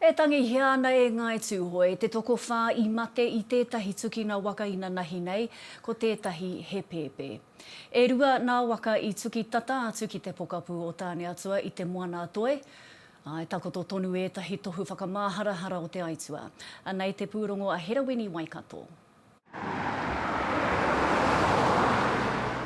E tangi hiana e ngai Tūhoe, te toko whā I mate I tētahi tukina waka ina nahi nei, ko tētahi he pēpē. E rua nā waka I tuki tata atu ki te pokapū o Tāneatua I te moana atoe. E takoto tonu ētahi tohu whakamāharahara o te aitua. Nei te pūrongo a Herawini Waikato.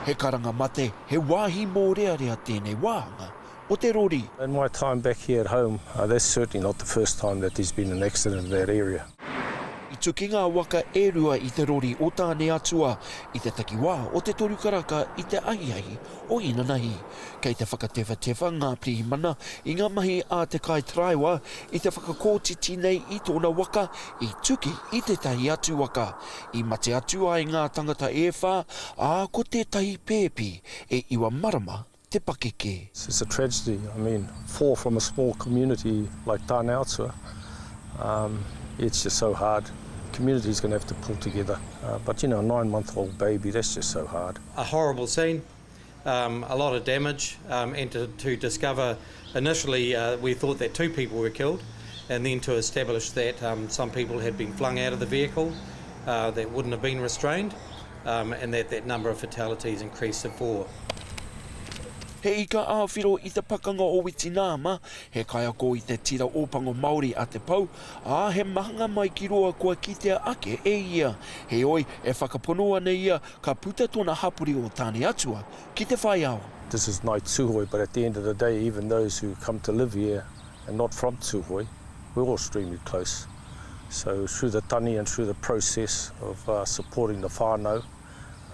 He karanga mate, he wāhi mōrearea tēnei wāhanga. O te rori. In my time back here at home, that's certainly not the first time that there's been an accident in that area. I tuki ngā waka e rua I te rori o Tāneatua, I te takiwā o te torukaraka I te ahiahi o Inanahi. Kei te whakatewhatewa ngā prihimana I ngā mahi a te kai traiwa I te whakakōtiti nei I tōna waka I tuki I te tahi atu waka. I mate atu ai ngā tangata e whā, a ko te tahi pēpi e Ao Mārama. It's a tragedy. I mean, 4 from a small community like Tāneatua, it's just so hard. The community's going to have to pull together. But, you know, a 9-month-old baby, that's just so hard. A horrible scene, a lot of damage, and to discover, initially we thought that 2 people were killed, and then to establish that some people had been flung out of the vehicle that wouldn't have been restrained, and that number of fatalities increased to 4. He ika āwhiro I te pakanga o Witinama, he kaiako I te tira ōpango Māori a te pau, a he mahanga mai ki roa kua kitea ake e ia. He oi e whakaponoa nei ia ka puta tōna hapuri o Tāneatua ki te whai ao. This is night Tūhoe, but at the end of the day, even those who come to live here and not from Tūhoe, we're all extremely close. So through the tani and through the process of supporting the whānau,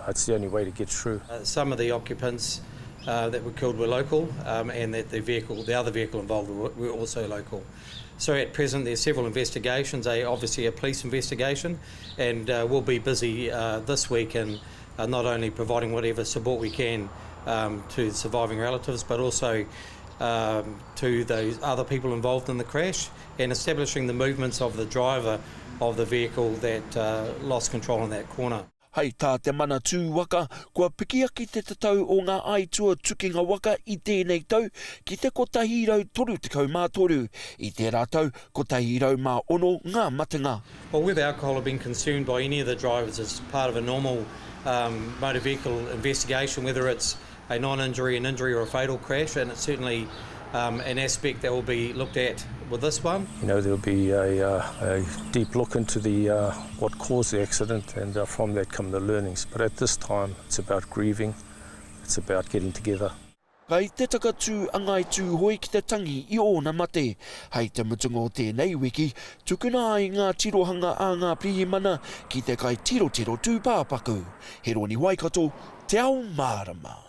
it's the only way to get through. Some of the occupants that were killed were local, and that the other vehicle involved were also local. So at present there's several investigations, obviously a police investigation, and we'll be busy this week in not only providing whatever support we can to surviving relatives, but also to those other people involved in the crash, and establishing the movements of the driver of the vehicle that lost control in that corner. Hei tā te mana tū waka, kua pikiaki te tatau o ngā aitua tukinga waka I tēnei tau, ki te kotahirau 33. I te rātau, kotahirau mā ono ngā matinga. Well, whether alcohol have been consumed by any of the drivers is part of a normal motor vehicle investigation, whether it's a non-injury, an injury or a fatal crash, and it's certainly an aspect that will be looked at with this one. You know, there'll be a deep look into the what caused the accident, and from that come the learnings. But at this time, it's about grieving, it's about getting together. Kai te takatū angai Tūhoe ki te tangi I ōna mate. Hei te mutunga o tēnei wiki, tukuna ai ngā tirohanga a ngā prihimana ki te kai tiro tūpāpaku. He roni Waikato, te Ao Mārama.